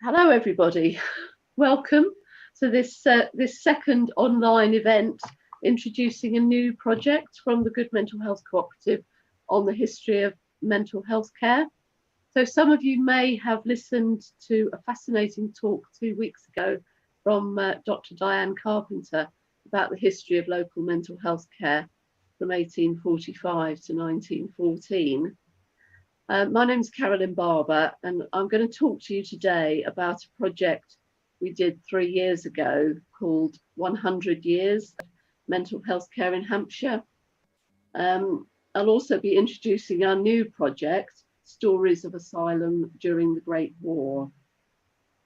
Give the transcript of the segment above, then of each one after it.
Hello, everybody. Welcome to this second online event introducing a new project from the Good Mental Health Cooperative on the history of mental health care. So some of you may have listened to a fascinating talk 2 weeks ago from Dr. Diane Carpenter about the history of local mental health care from 1845 to 1914. My name is Carolyn Barber, and I'm going to talk to you today about a project we did 3 years ago called 100 Years Mental Health Care in Hampshire. I'll also be introducing our new project, Stories of Asylum During the Great War.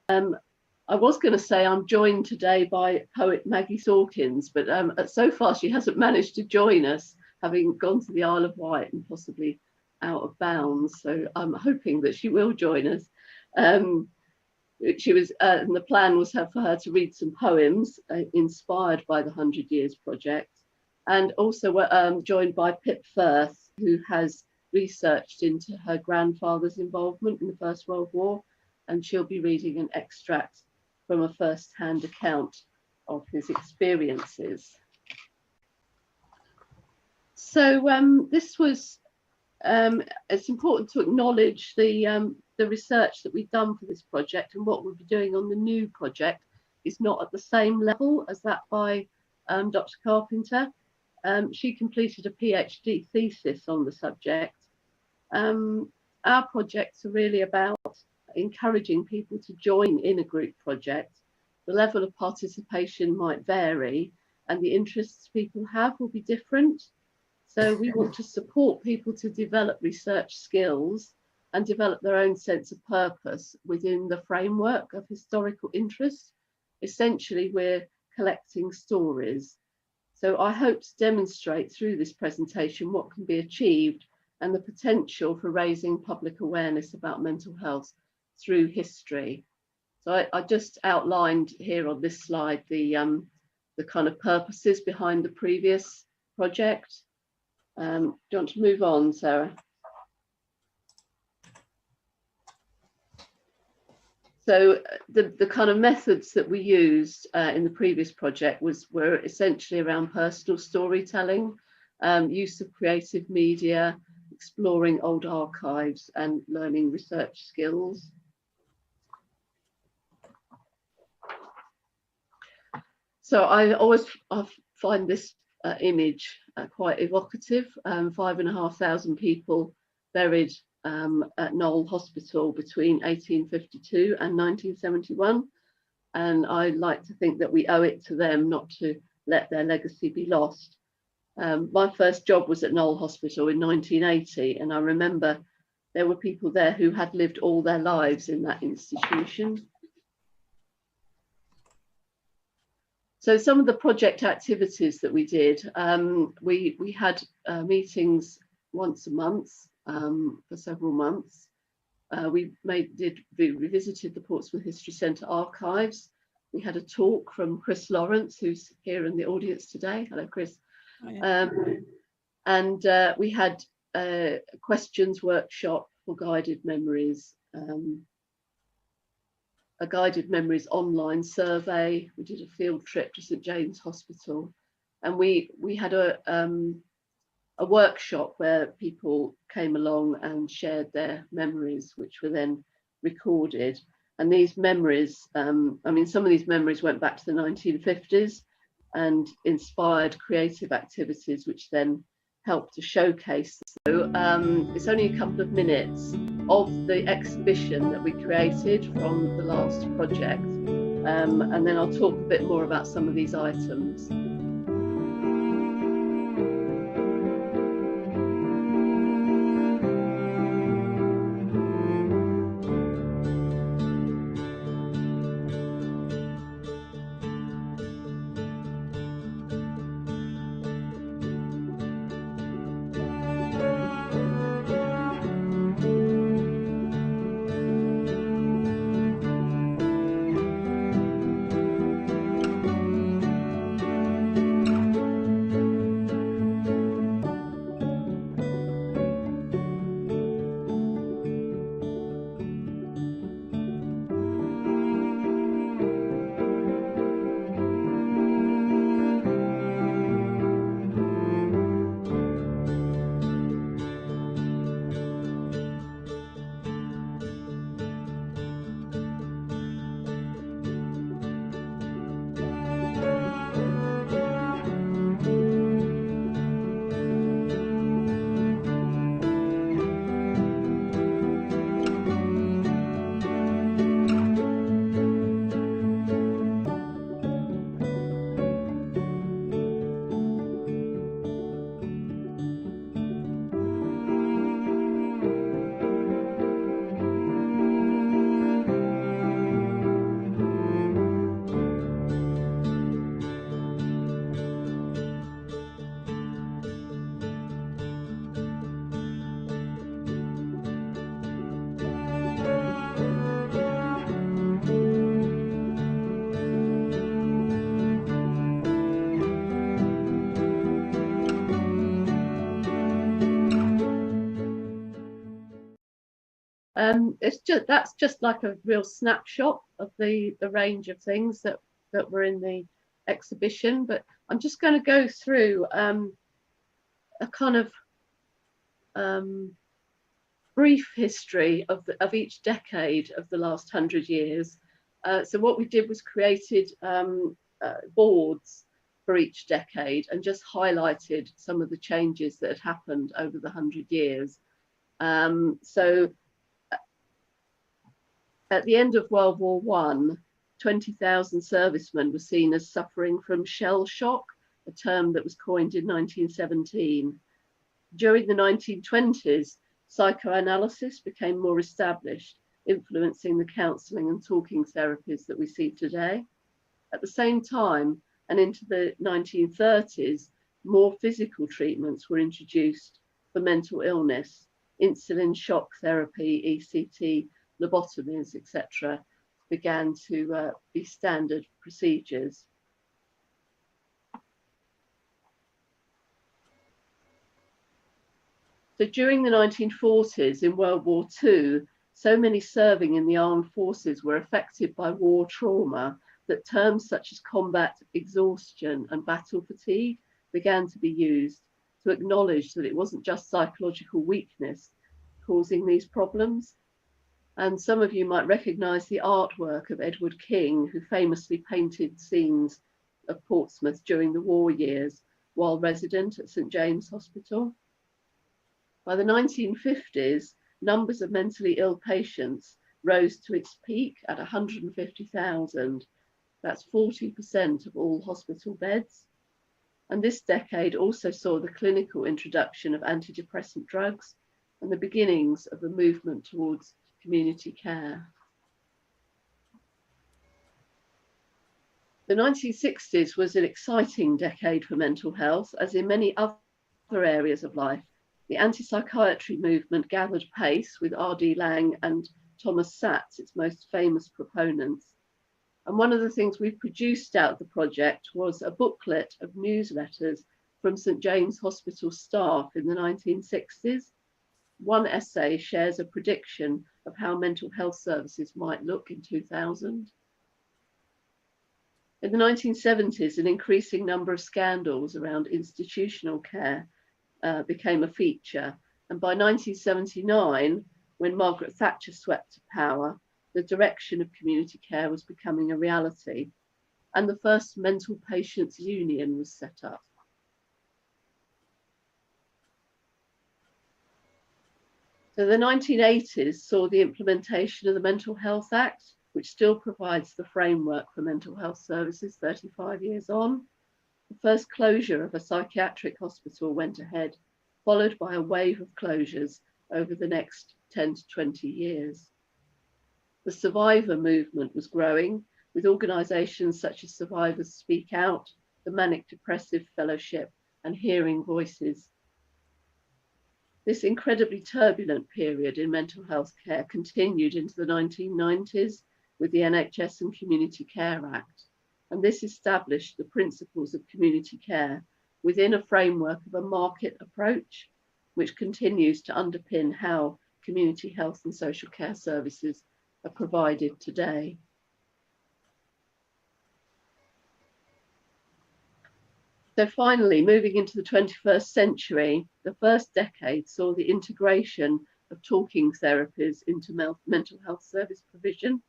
I was going to say I'm joined today by poet Maggie Sawkins, but so far she hasn't managed to join us, having gone to the Isle of Wight and possibly out of bounds, so I'm hoping that she will join us. And the plan was for her to read some poems inspired by the 100 Years project, and also we're joined by Pip Firth, who has researched into her grandfather's involvement in the First World War, and she'll be reading an extract from a first-hand account of his experiences. So it's important to acknowledge the research that we've done for this project, and what we'll be doing on the new project is not at the same level as that by Dr. Carpenter. She completed a PhD thesis on the subject. Our projects are really about encouraging people to join in a group project. The level of participation might vary, and the interests people have will be different. So we want to support people to develop research skills and develop their own sense of purpose within the framework of historical interest. Essentially, we're collecting stories. So I hope to demonstrate through this presentation what can be achieved and the potential for raising public awareness about mental health through history. So I just outlined here on this slide the kind of purposes behind the previous project. Do you want to move on, Sarah? So the kind of methods that we used in the previous project were essentially around personal storytelling, use of creative media, exploring old archives, and learning research skills. So I find this image quite evocative. 5,500 people buried at Knowle Hospital between 1852 and 1971, and I like to think that we owe it to them not to let their legacy be lost. My first job was at Knowle Hospital in 1980, and I remember there were people there who had lived all their lives in that institution. So some of the project activities that we did, we had meetings once a month for several months. We visited the Portsmouth History Centre archives. We had a talk from Chris Lawrence, who's here in the audience today. Hello, Chris. Oh, yeah. And we had a questions workshop for guided memories. A guided memories online survey. We did a field trip to St James Hospital, and we had a workshop where people came along and shared their memories, which were then recorded. And these memories, I mean, some of these memories went back to the 1950s and inspired creative activities, which then helped to showcase. So it's only a couple of minutes of the exhibition that we created from the last project, and then I'll talk a bit more about some of these items. That's just like a real snapshot of the range of things that were in the exhibition. But I'm just going to go through a kind of brief history of each decade of the last 100 years. So what we did was created boards for each decade and just highlighted some of the changes that had happened over the 100 years. So at the end of World War I, 20,000 servicemen were seen as suffering from shell shock, a term that was coined in 1917. During the 1920s, psychoanalysis became more established, influencing the counselling and talking therapies that we see today. At the same time, and into the 1930s, more physical treatments were introduced for mental illness, insulin shock therapy, ECT, lobotomies, etc., began to be standard procedures. So during the 1940s in World War II, so many serving in the armed forces were affected by war trauma that terms such as combat exhaustion and battle fatigue began to be used to acknowledge that it wasn't just psychological weakness causing these problems. And some of you might recognise the artwork of Edward King, who famously painted scenes of Portsmouth during the war years while resident at St James Hospital. By the 1950s, numbers of mentally ill patients rose to its peak at 150,000. That's 40% of all hospital beds. And this decade also saw the clinical introduction of antidepressant drugs and the beginnings of a movement towards community care. The 1960s was an exciting decade for mental health, as in many other areas of life. The anti-psychiatry movement gathered pace with R.D. Laing and Thomas Satz, its most famous proponents. And one of the things we produced out of the project was a booklet of newsletters from St James Hospital staff in the 1960s. One essay shares a prediction of how mental health services might look in 2000. In the 1970s, an increasing number of scandals around institutional care became a feature. And by 1979, when Margaret Thatcher swept to power, the direction of community care was becoming a reality, and the first Mental Patients Union was set up. So the 1980s saw the implementation of the Mental Health Act, which still provides the framework for mental health services 35 years on. The first closure of a psychiatric hospital went ahead, followed by a wave of closures over the next 10 to 20 years. The survivor movement was growing, with organisations such as Survivors Speak Out, the Manic Depressive Fellowship, and Hearing Voices. This incredibly turbulent period in mental health care continued into the 1990s with the NHS and Community Care Act, and this established the principles of community care within a framework of a market approach, which continues to underpin how community health and social care services are provided today. So finally, moving into the 21st century, the first decade saw the integration of talking therapies into mental health service provision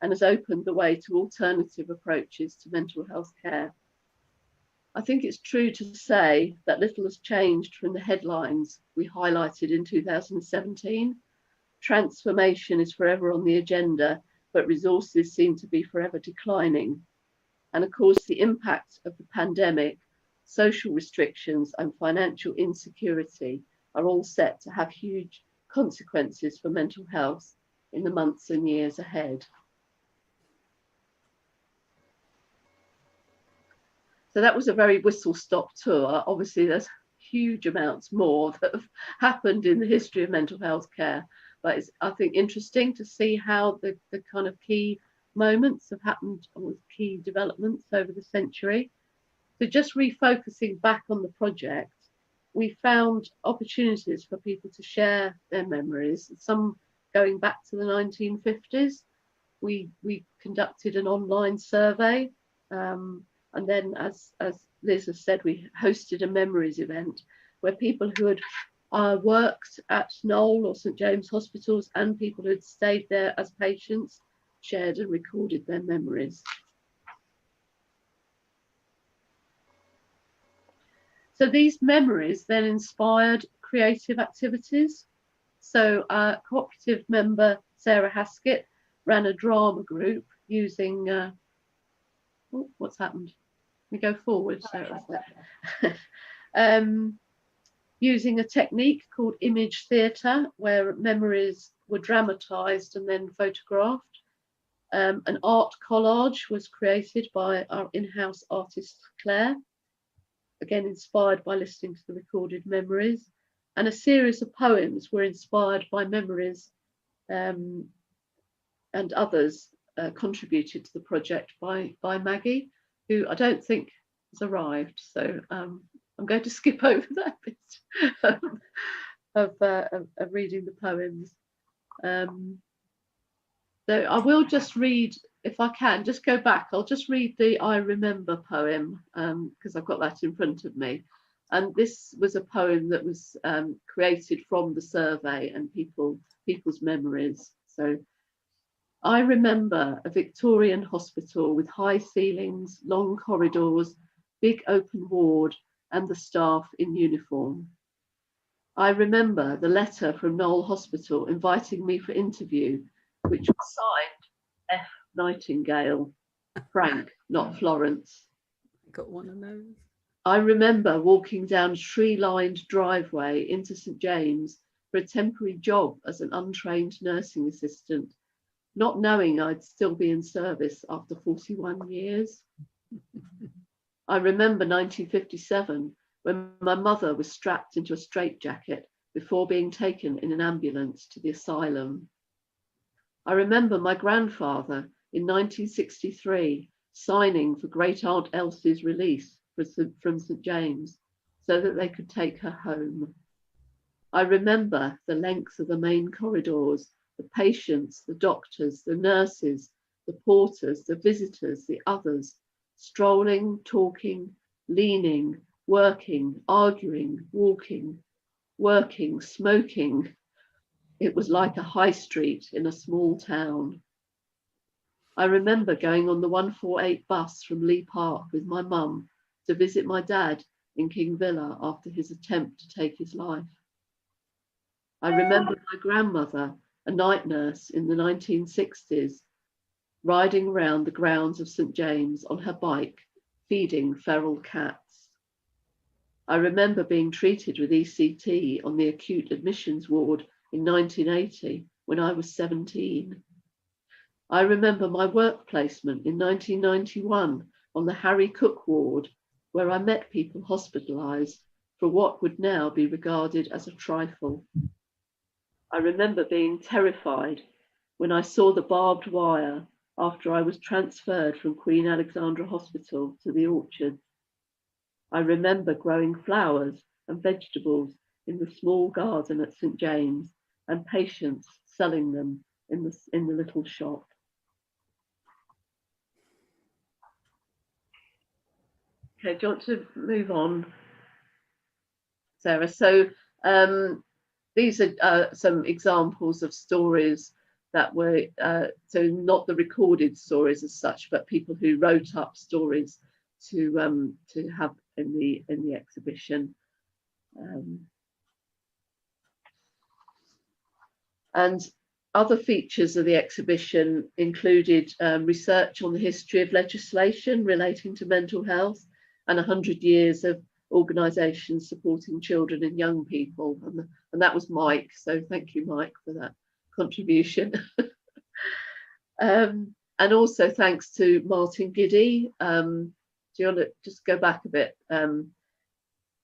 and has opened the way to alternative approaches to mental health care. I think it's true to say that little has changed from the headlines we highlighted in 2017. Transformation is forever on the agenda, but resources seem to be forever declining. And of course, the impact of the pandemic, social restrictions and financial insecurity are all set to have huge consequences for mental health in the months and years ahead. So that was a very whistle-stop tour. Obviously, there's huge amounts more that have happened in the history of mental health care, but it's, I think, interesting to see how the kind of key moments have happened with key developments over the century. So just refocusing back on the project, we found opportunities for people to share their memories. Some going back to the 1950s. We conducted an online survey, and then, as Liz has said, we hosted a memories event where people who had worked at Knowle or St James hospitals and people who had stayed there as patients shared and recorded their memories. So these memories then inspired creative activities. So our cooperative member, Sarah Haskett, ran a drama group using, oh, what's happened? We go forward, Sarah. Using a technique called image theatre, where memories were dramatised and then photographed. An art collage was created by our in-house artist, Claire, again inspired by listening to the recorded memories. And a series of poems were inspired by memories, and others contributed to the project by Maggie, who I don't think has arrived. So I'm going to skip over that bit of reading the poems. So I will just read, if I can, just go back. I'll just read the I Remember poem, because I've got that in front of me. And this was a poem that was created from the survey and people's memories. So, I remember a Victorian hospital with high ceilings, long corridors, big open ward, and the staff in uniform. I remember the letter from Knowle Hospital inviting me for interview, which was signed F. Nightingale, Frank, not Florence. I got one of those. I remember walking down a tree-lined driveway into St James for a temporary job as an untrained nursing assistant, not knowing I'd still be in service after 41 years. I remember 1957, when my mother was strapped into a straitjacket before being taken in an ambulance to the asylum. I remember my grandfather in 1963 signing for Great Aunt Elsie's release from St James so that they could take her home. I remember the length of the main corridors, the patients, the doctors, the nurses, the porters, the visitors, the others, strolling, talking, leaning, working, arguing, walking, working, smoking. It was like a high street in a small town. I remember going on the 148 bus from Lee Park with my mum to visit my dad in King Villa after his attempt to take his life. I remember my grandmother, a night nurse in the 1960s, riding around the grounds of St James on her bike, feeding feral cats. I remember being treated with ECT on the acute admissions ward in 1980 when I was 17. I remember my work placement in 1991 on the Harry Cook ward, where I met people hospitalised for what would now be regarded as a trifle. I remember being terrified when I saw the barbed wire after I was transferred from Queen Alexandra Hospital to the Orchards. I remember growing flowers and vegetables in the small garden at St James and patients selling them in the little shop. Okay, do you want to move on, Sarah? So these are some examples of stories that were, so not the recorded stories as such, but people who wrote up stories to have in the exhibition. And other features of the exhibition included research on the history of legislation relating to mental health and 100 years of organisations supporting children and young people. And that was Mike. So thank you, Mike, for that contribution. And also thanks to Martin Giddy. Do you want to just go back a bit?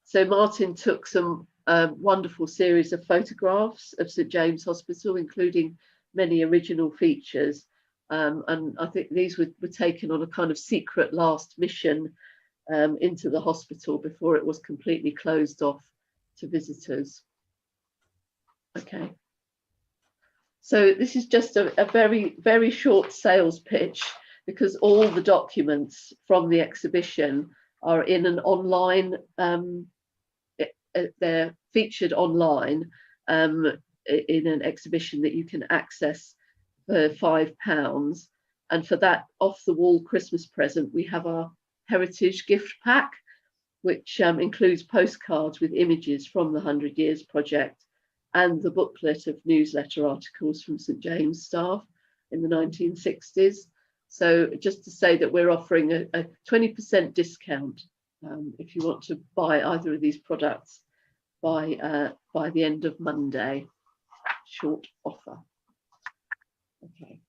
So Martin took some wonderful series of photographs of St James Hospital, including many original features. And I think these were taken on a kind of secret last mission into the hospital before it was completely closed off to visitors. Okay. So this is just a very, very short sales pitch, because all the documents from the exhibition are in an online, they're featured online in an exhibition that you can access for £5. And for that off-the-wall Christmas present, we have our heritage gift pack, which includes postcards with images from the 100 Years Project and the booklet of newsletter articles from St James staff in the 1960s. So just to say that we're offering a 20% discount if you want to buy either of these products by the end of Monday. Short offer. Okay.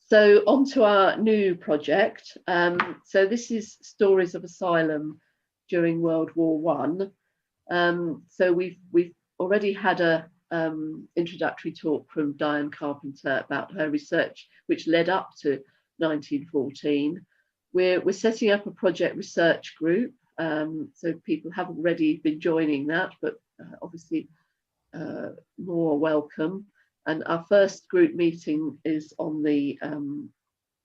So on to our new project. So this is Stories of Asylum during World War One. So we've already had a introductory talk from Diane Carpenter about her research, which led up to 1914. We're setting up a project research group, so people haven't already been joining that, but obviously more welcome. And our first group meeting is on the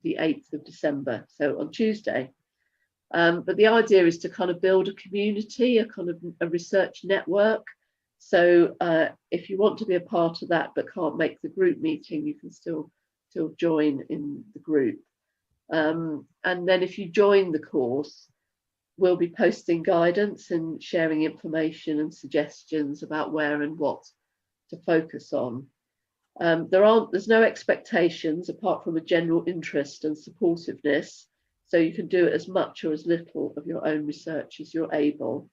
8th of December, so on Tuesday. But the idea is to kind of build a community, a kind of a research network. So if you want to be a part of that but can't make the group meeting, you can still join in the group. And then if you join the course, we'll be posting guidance and sharing information and suggestions about where and what to focus on. There's no expectations apart from a general interest and supportiveness. So you can do as much or as little of your own research as you're able.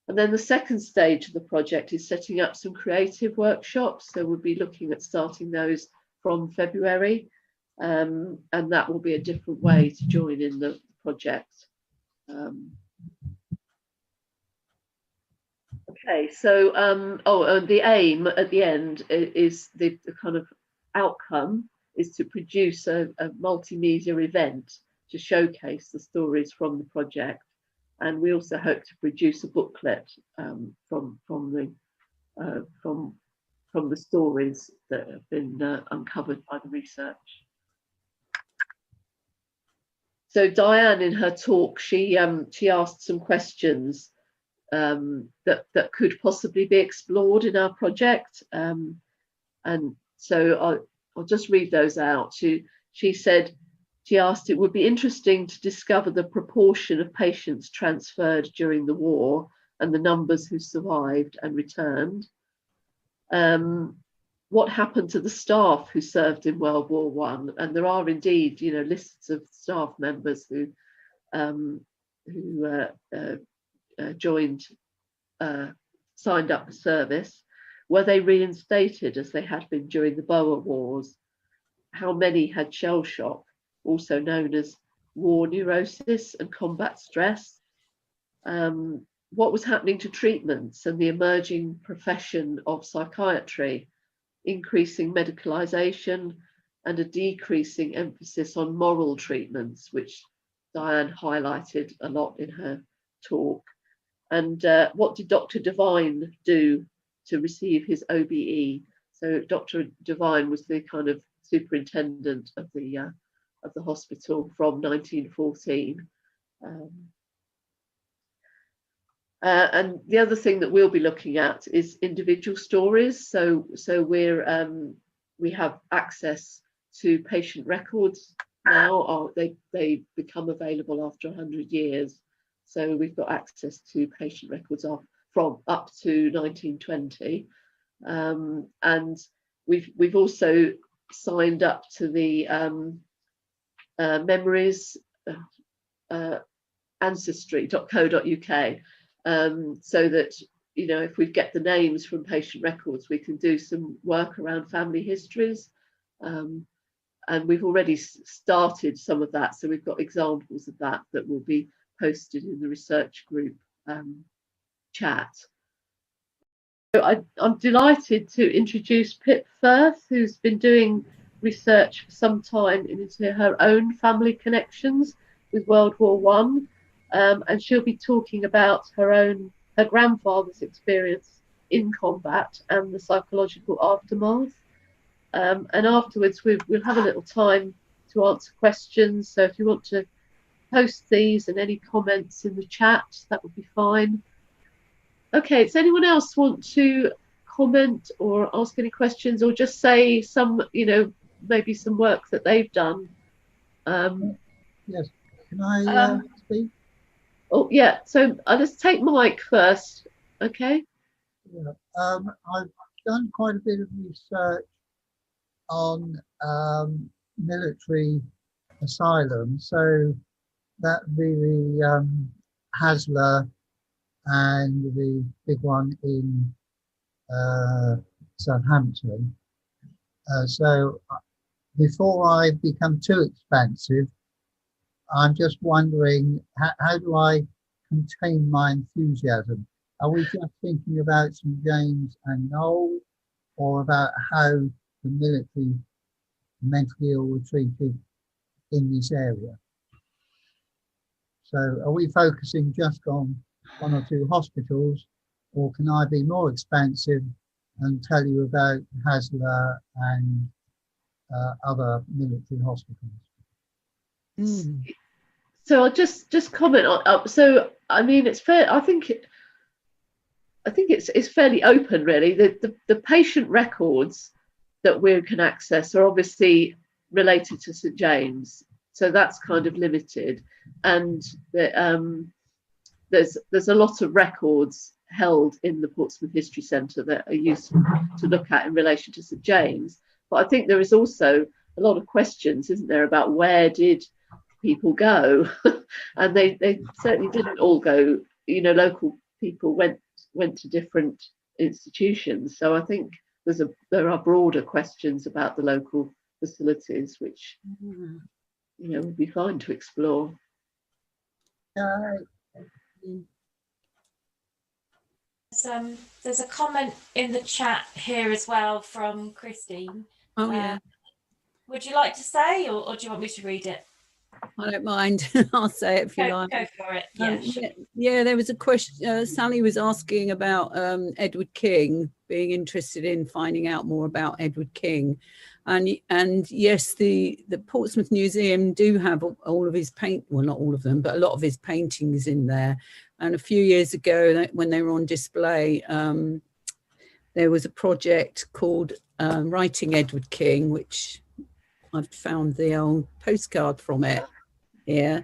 And then the second stage of the project is setting up some creative workshops. So we'll be looking at starting those from February. And that will be a different way to join in the project. Okay, so and the aim at the end is the kind of outcome is to produce a multimedia event to showcase the stories from the project, and we also hope to produce a booklet from the stories that have been uncovered by the research. So Diane, in her talk, she asked some questions that could possibly be explored in our project, and so I'll just read those out. She asked, it would be interesting to discover the proportion of patients transferred during the war and the numbers who survived and returned. What happened to the staff who served in World War One? And there are indeed, lists of staff members who signed up for service. Were they reinstated as they had been during the Boer Wars? How many had shell shock, also known as war neurosis and combat stress? What was happening to treatments and the emerging profession of psychiatry, increasing medicalisation and a decreasing emphasis on moral treatments, which Diane highlighted a lot in her talk? And what did Dr. Devine do to receive his OBE? So Dr. Devine was the kind of superintendent of the hospital from 1914. And the other thing that we'll be looking at is individual stories. So we have access to patient records now. They become available after 100 years. So we've got access to patient records from up to 1920, and we've also signed up to the memories ancestry.co.uk, so that if we get the names from patient records, we can do some work around family histories, and we've already started some of that. So we've got examples of that will be posted in the research group chat. So I'm delighted to introduce Pip Firth, who's been doing research for some time into her own family connections with World War One, and she'll be talking about her grandfather's experience in combat and the psychological aftermath. And afterwards we'll have a little time to answer questions. So if you want to post these and any comments in the chat, that would be fine. Okay, does anyone else want to comment or ask any questions, or just say some, maybe some work that they've done? Yes, can I speak? Oh yeah, so I'll just take Mike first, okay? Yeah. I've done quite a bit of research on military asylum, so that really Hasler and the big one in Southampton. So before I become too expansive, I'm just wondering, how do I contain my enthusiasm? Are we just thinking about St James and Knoll, or about how the military mentally ill were treated in this area? So are we focusing just on one or two hospitals, or can I be more expansive and tell you about Hasler and other military hospitals? So I'll just comment on. So I mean, it's fair. I think it's fairly open, really. The patient records that we can access are obviously related to St James, so that's kind of limited. And there's a lot of records held in the Portsmouth History Centre that are useful to look at in relation to St James. But I think there is also a lot of questions, isn't there, about where did people go? And they certainly didn't all go. Local people went to different institutions. So I think there are broader questions about the local facilities, which would be fine to explore. There's a comment in the chat here as well from Christine. Oh yeah. Would you like to say, or do you want me to read it? I don't mind. I'll say it if you like. Go for it. Yeah, sure. Yeah, there was a question. Sally was asking about Edward King, being interested in finding out more about Edward King. And yes, the Portsmouth Museum do have all of his well, not all of them, but a lot of his paintings in there. And a few years ago, when they were on display, there was a project called Writing Edward King, which I've found the old postcard from it. Yeah,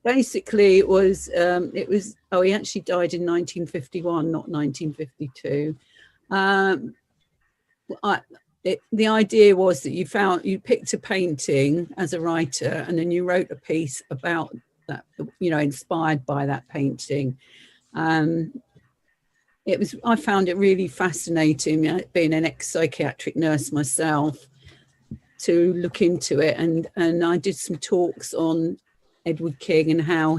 basically it was he actually died in 1951, not 1952. The idea was that you picked a painting as a writer, and then you wrote a piece about that, inspired by that painting. I found it really fascinating, being an ex-psychiatric nurse myself, to look into it, and I did some talks on Edward King and how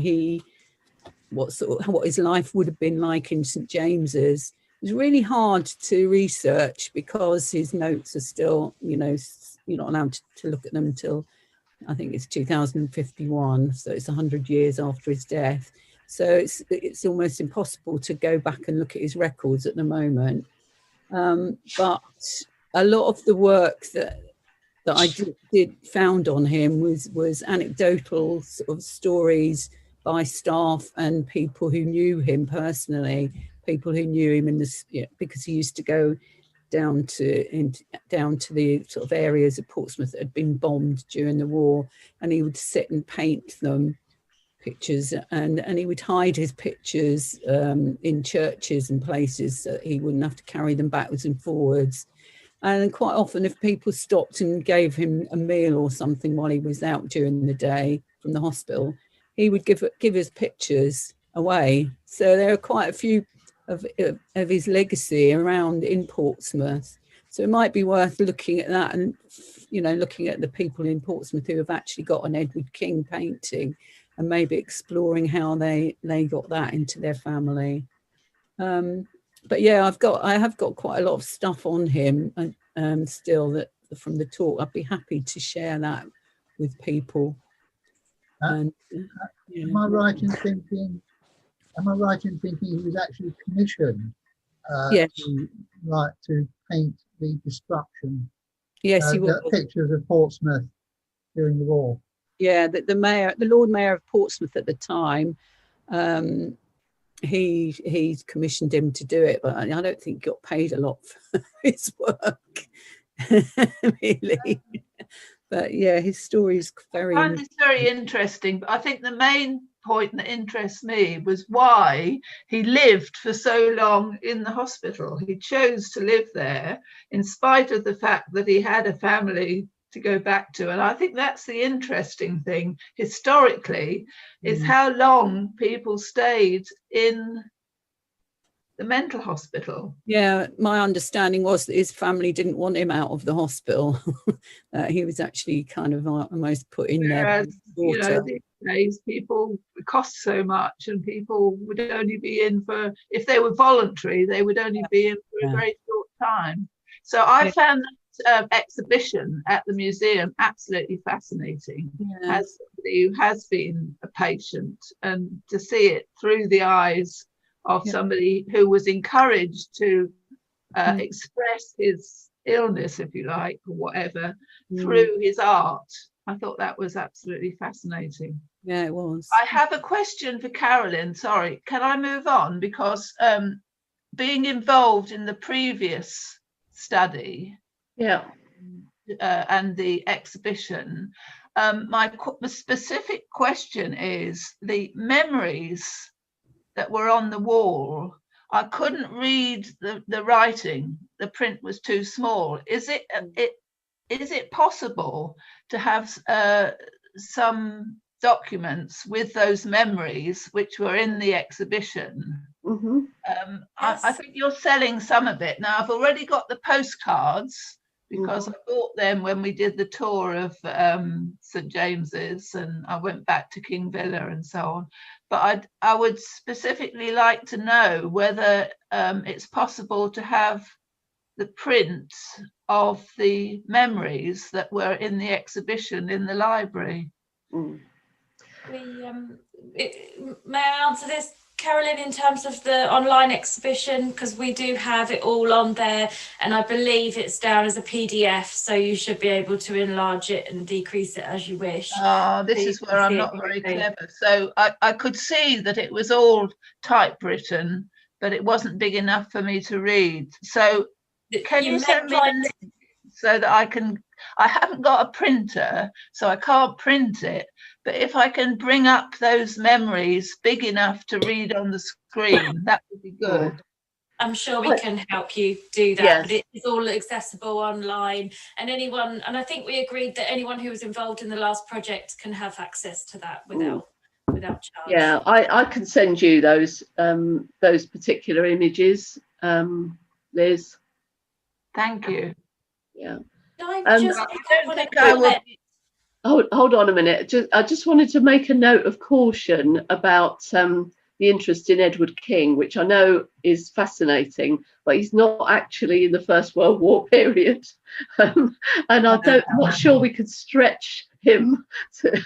what his life would have been like in St James's. It was really hard to research because his notes are still, you're not allowed to look at them until I think it's 2051, so it's 100 years after his death. So it's almost impossible to go back and look at his records at the moment. But a lot of the work that I found on him was anecdotal sort of stories by staff and people who knew him personally, people who knew him because he used to go down to the sort of areas of Portsmouth that had been bombed during the war, and he would sit and paint them pictures, and he would hide his pictures in churches and places so that he wouldn't have to carry them backwards and forwards. And quite often, if people stopped and gave him a meal or something while he was out during the day from the hospital, he would give his pictures away. So there are quite a few of his legacy around in Portsmouth. So it might be worth looking at that, and looking at the people in Portsmouth who have actually got an Edward King painting, and maybe exploring how they got that into their family. But yeah, I have got quite a lot of stuff on him still that from the talk. I'd be happy to share that with people. Am I right in thinking he was actually commissioned Yes. like to paint the destruction. Yes, he was. The pictures of Portsmouth during the war. Yeah, the mayor, the Lord Mayor of Portsmouth at the time, he commissioned him to do it, but I don't think he got paid a lot for his work, really. But yeah, his story is very. I find this very interesting. But I think the main point that interests me was why he lived for so long in the hospital. He chose to live there in spite of the fact that he had a family to go back to. And I think that's the interesting thing historically, is how long people stayed in the mental hospital. Yeah, my understanding was that his family didn't want him out of the hospital. He was actually kind of almost put in there. You know, these days people cost so much, and people would only be in for, if they were voluntary, they would only be in for a very short time. So I found that exhibition at the museum absolutely fascinating. As somebody who has been a patient, and to see it through the eyes of somebody who was encouraged to express his illness, if you like, or whatever, through his art. I thought that was absolutely fascinating. Yeah, it was. I have a question for Carolyn. Sorry, can I move on? Because being involved in the previous study and the exhibition, my specific question is the memories that were on the wall. I couldn't read the writing. The print was too small. Is it possible to have some documents with those memories which were in the exhibition? I think you're selling some of it. Now, I've already got the postcards because I bought them when we did the tour of St James's, and I went back to King Villa and so on. But I would specifically like to know whether it's possible to have the print of the memories that were in the exhibition in the library. May I answer this, Carolyn, in terms of the online exhibition? Because we do have it all on there, and I believe it's down as a PDF, so you should be able to enlarge it and decrease it as you wish. This is where I'm not very clever. So I could see that it was all typewritten, but it wasn't big enough for me to read. So can you send me the link so that I haven't got a printer, so I can't print it. But if I can bring up those memories big enough to read on the screen, that would be good. I'm sure we can help you do that, but it is all accessible online, and I think we agreed that anyone who was involved in the last project can have access to that without charge. Yeah, I can send you those particular images, Liz. Thank you. Yeah. Hold on a minute. I just wanted to make a note of caution about the interest in Edward King, which I know is fascinating, but he's not actually in the First World War period, and I'm not sure we could stretch him to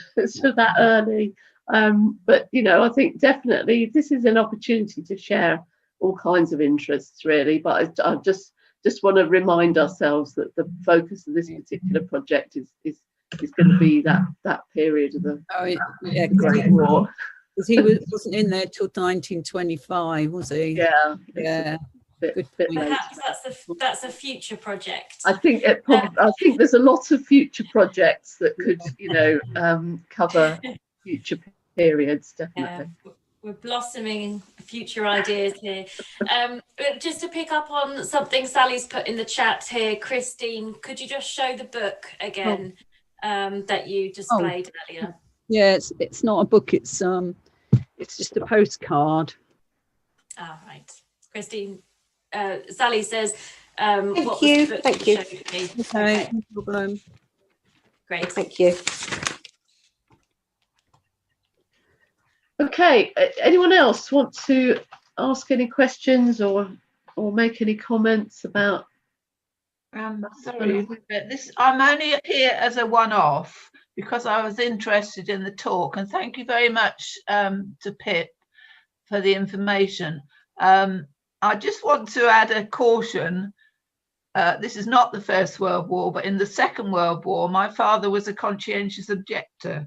that early. But I think definitely this is an opportunity to share all kinds of interests, really. But I just want to remind ourselves that the focus of this particular project is going to be that period of the Great War. Because he wasn't in there till 1925, was he? Yeah. Perhaps that's a future project. I think there's a lot of future projects that could cover future periods, definitely. We're blossoming future ideas here. Just to pick up on something Sally's put in the chat here, Christine, could you just show the book again that you displayed earlier? Yeah, it's not a book. It's just a postcard. All right, Christine. Sally says, Thank you. Okay, no problem. Great. Thank you. Okay, anyone else want to ask any questions or make any comments about? Sorry, I'm only here as a one-off because I was interested in the talk, and thank you very much to Pip for the information. I just want to add a caution. This is not the First World War, but in the Second World War, my father was a conscientious objector.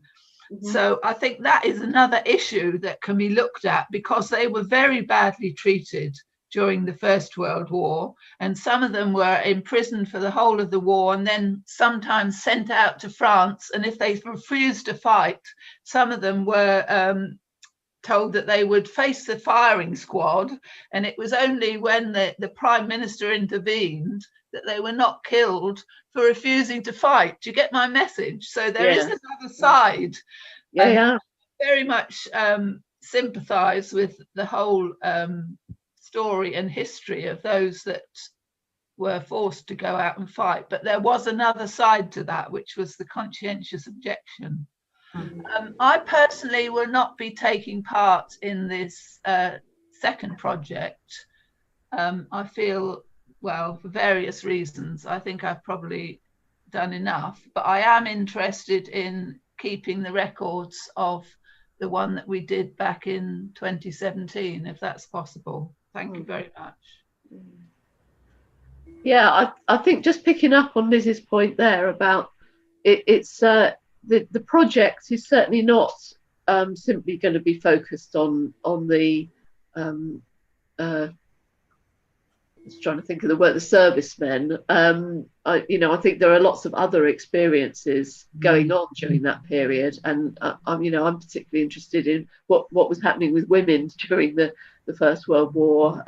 So I think that is another issue that can be looked at, because they were very badly treated during the First World War, and some of them were imprisoned for the whole of the war and then sometimes sent out to France. And if they refused to fight, some of them were told that they would face the firing squad, and it was only when the Prime Minister intervened that they were not killed for refusing to fight. Do you get my message? So there is another side. Yeah. Very much sympathise with the whole story and history of those that were forced to go out and fight. But there was another side to that, which was the conscientious objection. I personally will not be taking part in this second project. I feel, well, for various reasons, I think I've probably done enough, but I am interested in keeping the records of the one that we did back in 2017, if that's possible. Thank you very much. Yeah, I think just picking up on Liz's point there about it's the project is certainly not simply going to be focused on the I was trying to think of the word, the servicemen. I think there are lots of other experiences going on during that period, and I'm particularly interested in what was happening with women during the First World War.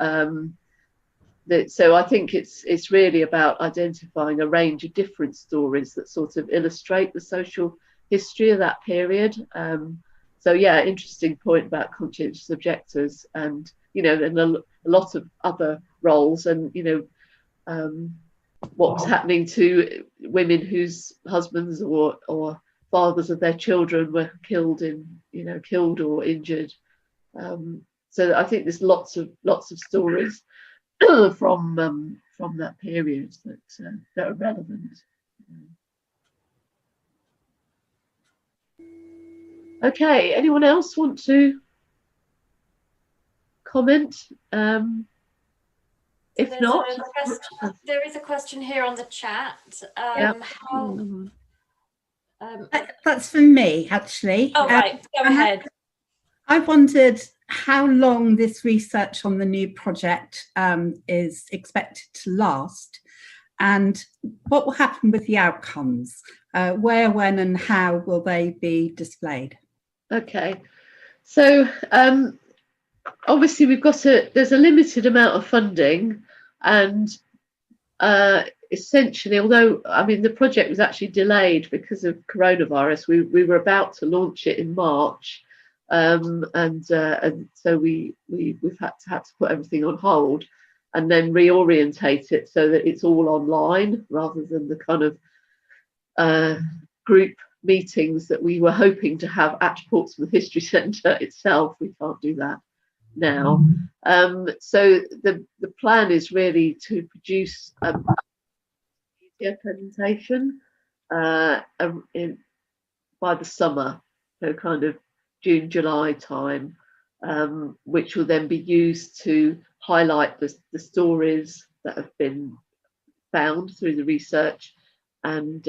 So I think it's really about identifying a range of different stories that sort of illustrate the social history of that period. So yeah, interesting point about conscientious objectors, and and a lot of other roles, and what was happening to women whose husbands or fathers of their children were killed or injured. So I think there's lots of stories from that period that are relevant. Okay, anyone else want to comment? If not, there is a question here on the chat. That's for me, actually. Oh, right, go ahead. I wondered how long this research on the new project is expected to last, and what will happen with the outcomes. Where, when, and how will they be displayed? Okay, so obviously there's a limited amount of funding, and essentially, although the project was actually delayed because of coronavirus, we were about to launch it in March, and so we've had to put everything on hold and then reorientate it so that it's all online rather than the kind of group meetings that we were hoping to have at Portsmouth History Centre itself. We can't do that now. So the plan is really to produce a media presentation by the summer, so kind of June, July time, which will then be used to highlight the stories that have been found through the research, and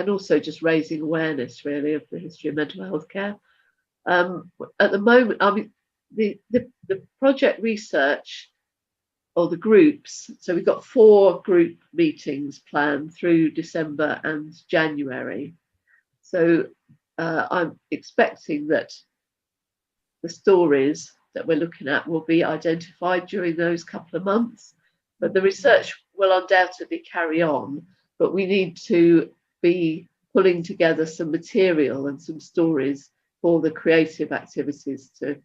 also just raising awareness really of the history of mental health care. At the moment, the project research, or the groups, so we've got 4 group meetings planned through December and January. So I'm expecting that the stories that we're looking at will be identified during those couple of months, but the research will undoubtedly carry on, but we need to be pulling together some material and some stories for the creative activities to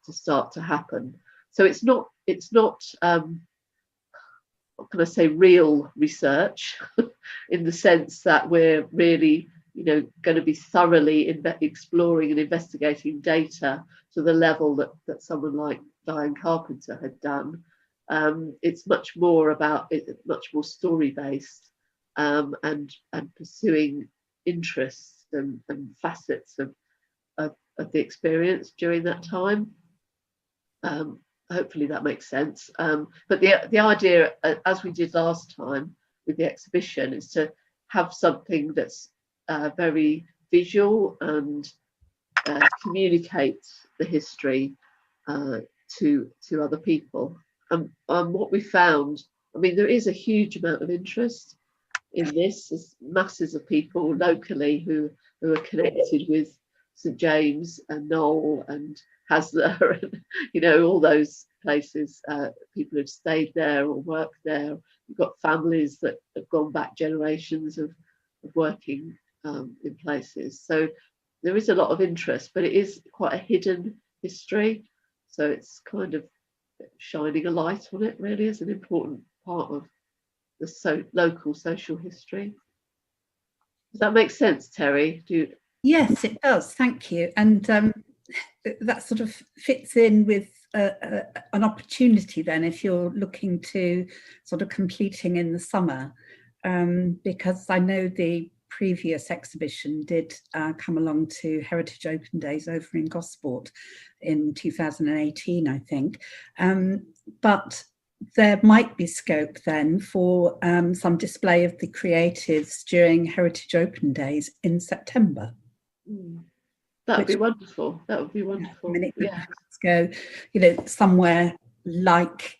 start to happen. So it's not what can I say, real research in the sense that we're really going to be thoroughly exploring and investigating data to the level that someone like Diane Carpenter had done. It's much more story based, and pursuing interests and facets of the experience during that time. Hopefully that makes sense. But the idea, as we did last time with the exhibition, is to have something that's very visual and communicates the history to other people. What we found, I mean, there is a huge amount of interest in this. There's masses of people locally who are connected with St James and Knoll and Hasler and, you know, all those places. People who've stayed there or worked there. We've got families that have gone back generations of working in places. So there is a lot of interest, but it is quite a hidden history. So it's kind of shining a light on it, really, as an important part of the local social history. Does that make sense, Terry? Yes, it does. Thank you. And that sort of fits in with an opportunity then, if you're looking to sort of completing in the summer, because I know the previous exhibition did come along to Heritage Open Days over in Gosport in 2018, I think. But there might be scope then for some display of the creatives during Heritage Open Days in September. That would be wonderful. That would be wonderful. I mean, it could perhaps go, you know, somewhere like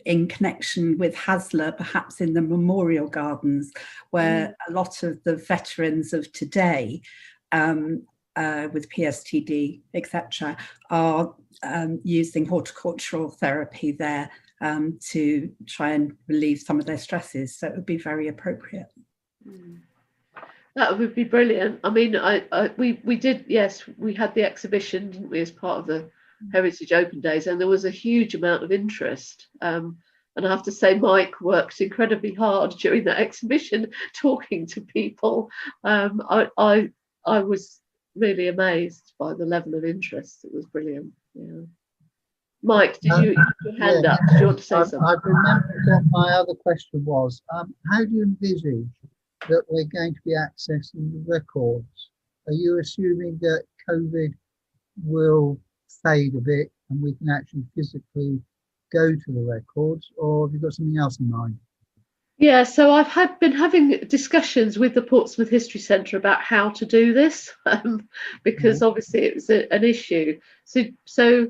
in connection with Hasler, perhaps in the Memorial Gardens, where a lot of the veterans of today, with PSTD, etc., are using horticultural therapy there to try and relieve some of their stresses. So it would be very appropriate. That would be brilliant. I mean, we did, yes, we had the exhibition, didn't we, as part of the Heritage Open Days, and there was a huge amount of interest. And I have to say, Mike worked incredibly hard during that exhibition, talking to people. I was really amazed by the level of interest. It was brilliant. Yeah. Mike, did you have your hand up? Do you want to say something? I remembered what my other question was. How do you envisage that we're going to be accessing the records? Are you assuming that COVID will fade a bit and we can actually physically go to the records, or have you got something else in mind? Yeah, so I've been having discussions with the Portsmouth History Centre about how to do this, because obviously it was an issue. So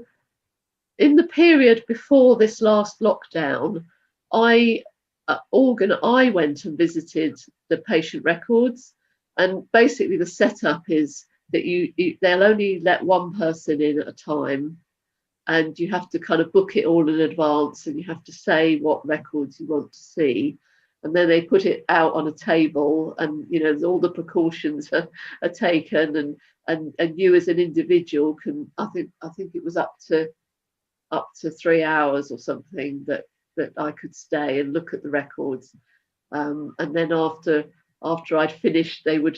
in the period before this last lockdown, I went and visited the patient records, and basically the setup is that they'll only let one person in at a time, and you have to kind of book it all in advance, and you have to say what records you want to see, and then they put it out on a table, and you know all the precautions are taken, and you as an individual can, I think it was up to 3 hours or something that I could stay and look at the records, and then after I'd finished, they would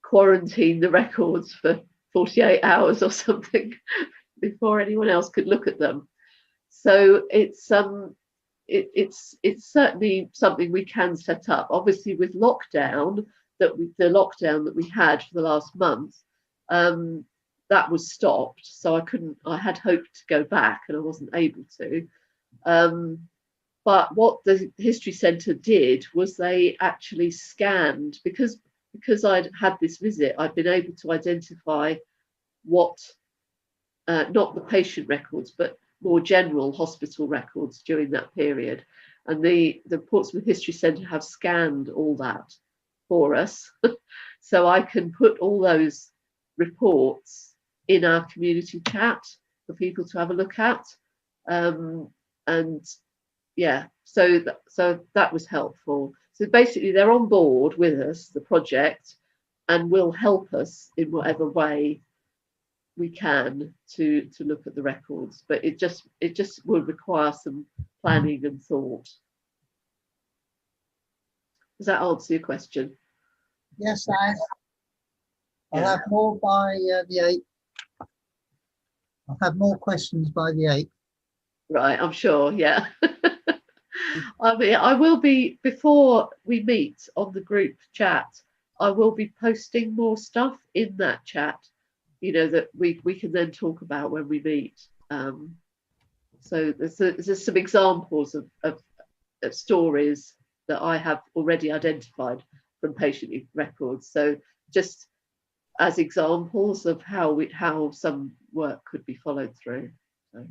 quarantine the records for 48 hours or something before anyone else could look at them. So it's certainly something we can set up. Obviously, with the lockdown that we had for the last month, that was stopped. So I had hoped to go back and I wasn't able to. But what the History Centre did was they actually scanned, because I'd had this visit, I'd been able to identify what, not the patient records, but more general hospital records during that period. And the Portsmouth History Centre have scanned all that for us. So I can put all those reports in our community chat for people to have a look at. And yeah, so that was helpful. So basically they're on board with us, the project, and will help us in whatever way we can to look at the records, but it just will require some planning and thought. Does that answer your question? Yes, I'll have more by the 8th. I'll have more questions by the 8th. Right, I'm sure, yeah. I mean, I will be, before we meet on the group chat, I will be posting more stuff in that chat, that we can then talk about when we meet. So there's some examples of stories that I have already identified from patient records. So just as examples of how some work could be followed through. So.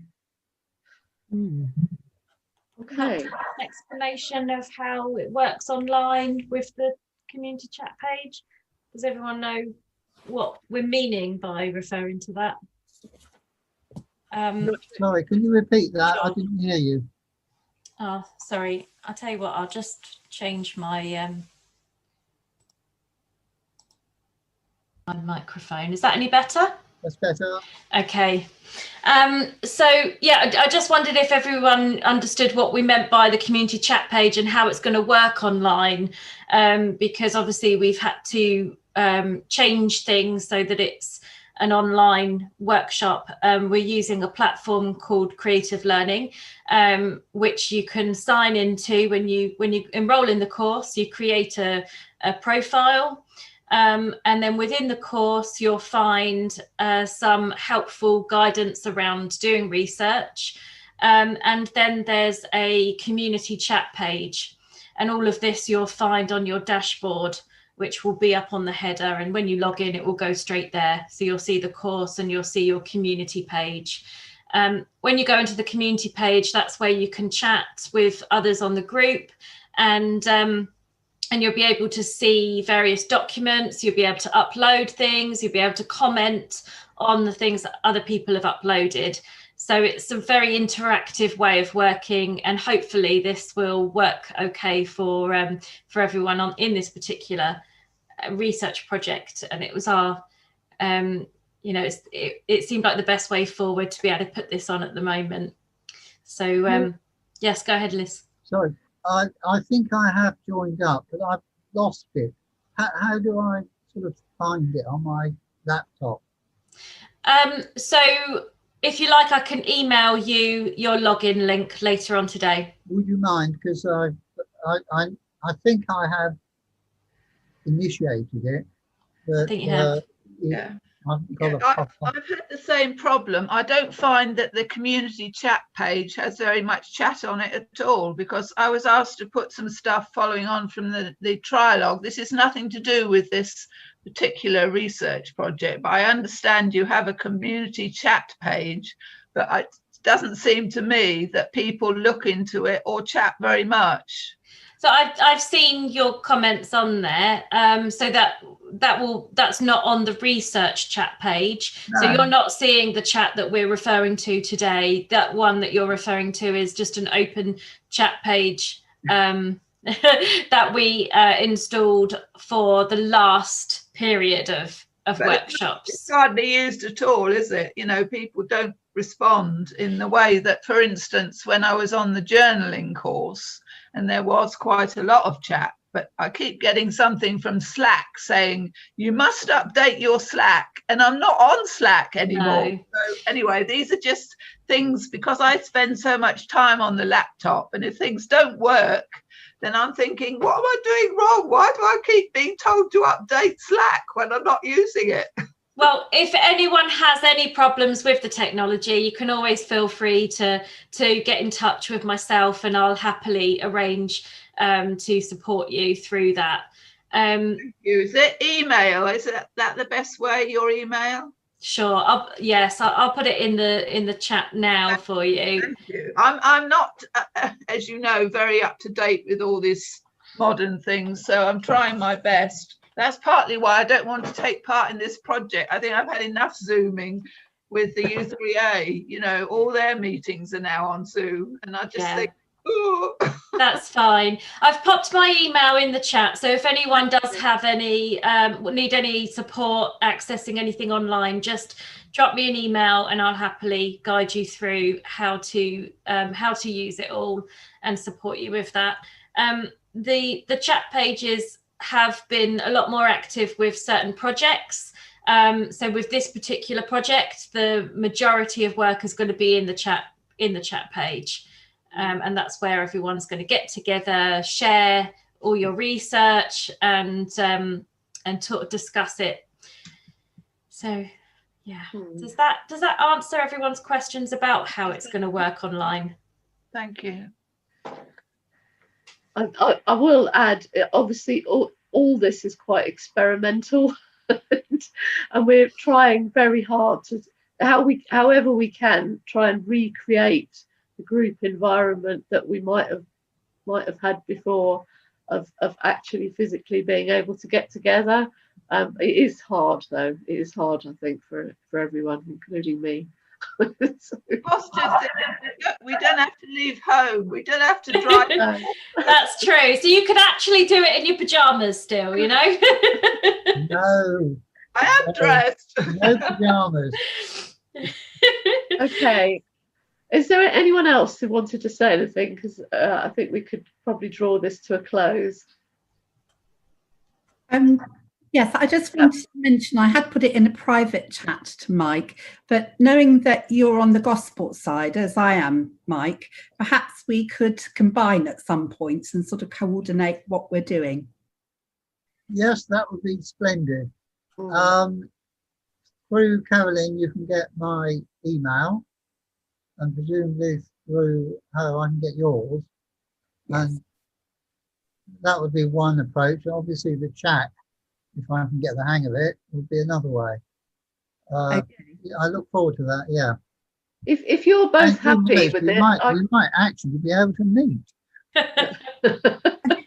Okay. Explanation of how it works online with the community chat page. Does everyone know what we're meaning by referring to that? Sorry, can you repeat that? Sure. I didn't hear you. Oh, sorry. I'll tell you what, I'll just change my my microphone. Is that any better? That's better. Okay. So yeah, I just wondered if everyone understood what we meant by the community chat page and how it's going to work online, because obviously we've had to change things so that it's an online workshop. We're using a platform called Creative Learning, which you can sign into when you enroll in the course. You create a profile. And then within the course, you'll find some helpful guidance around doing research. And then there's a community chat page. And all of this you'll find on your dashboard, which will be up on the header. And when you log in, it will go straight there. So you'll see the course and you'll see your community page. When you go into the community page, that's where you can chat with others on the group, and you'll be able to see various documents. You'll be able to upload things. You'll be able to comment on the things that other people have uploaded. So it's a very interactive way of working, and hopefully this will work okay for everyone in this particular research project. And it was our, it seemed like the best way forward to be able to put this on at the moment. So yes, go ahead, Liz. Sorry. I think I have joined up, but I've lost it. How do I sort of find it on my laptop? So if you like, I can email you your login link later on today. Would you mind? Because I think I have initiated it. But, I think you have. Yeah. I've had the same problem. I don't find that the community chat page has very much chat on it at all, because I was asked to put some stuff following on from the trialogue. This is nothing to do with this particular research project, but I understand you have a community chat page, but it doesn't seem to me that people look into it or chat very much. So I've seen your comments on there. So that's not on the research chat page. No. So you're not seeing the chat that we're referring to today. That one that you're referring to is just an open chat page that we installed for the last period of workshops. It's hardly used at all, is it? People don't respond in the way that, for instance, when I was on the journaling course, and there was quite a lot of chat, but I keep getting something from Slack saying, you must update your Slack, and I'm not on Slack anymore. No. So anyway, these are just things, because I spend so much time on the laptop, and if things don't work, then I'm thinking, what am I doing wrong? Why do I keep being told to update Slack when I'm not using it? Well, if anyone has any problems with the technology, you can always feel free to get in touch with myself, and I'll happily arrange to support you through that. Thank you. Is it email? Is that the best way, your email? Sure. I'll put it in the chat now for you. Thank you. I'm not, as you know, very up to date with all these modern things, so I'm trying my best. That's partly why I don't want to take part in this project. I think I've had enough Zooming with the U3A. All their meetings are now on Zoom, and I just think, ooh. That's fine. I've popped my email in the chat, so if anyone does have any need any support accessing anything online, just drop me an email and I'll happily guide you through how to use it all and support you with that. The chat pages have been a lot more active with certain projects. So with this particular project, the majority of work is going to be in the chat page. And that's where everyone's going to get together, share all your research, and discuss it. So Yeah. Hmm. Does that answer everyone's questions about how it's going to work online? Thank you. I will add, obviously, all this is quite experimental, and we're trying very hard to, however we can, try and recreate the group environment that we might have had before, of actually physically being able to get together. It is hard, though. It is hard, I think, for everyone, including me. So, Positive thing is we don't have to leave home. We don't have to drive. That's true. So you could actually do it in your pajamas still, you know? No, I am dressed. no pajamas. okay. Is there anyone else who wanted to say anything? Because I think we could probably draw this to a close. Yes, I just wanted to mention, I had put it in a private chat to Mike, but knowing that you're on the Gosport side, as I am, Mike, perhaps we could combine at some points and sort of coordinate what we're doing. Yes, that would be splendid. Mm. Through Carolyn, you can get my email, and presumably through her, I can get yours. Yes. And that would be one approach. Obviously, the chat, if I can get the hang of it, would be another way. Okay. I look forward to that. Yeah. If you're both happy with it, we might actually be able to meet.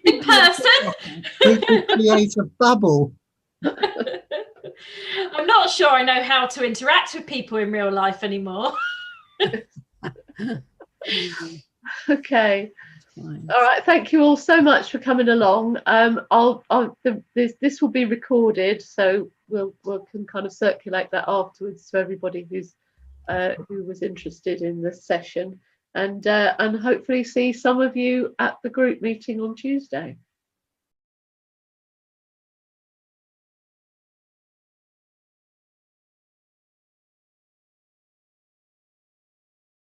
In person? We could create a bubble. I'm not sure I know how to interact with people in real life anymore. Okay. All right. Thank you all so much for coming along. This will be recorded, so we can kind of circulate that afterwards to everybody who was interested in this session, and hopefully see some of you at the group meeting on Tuesday.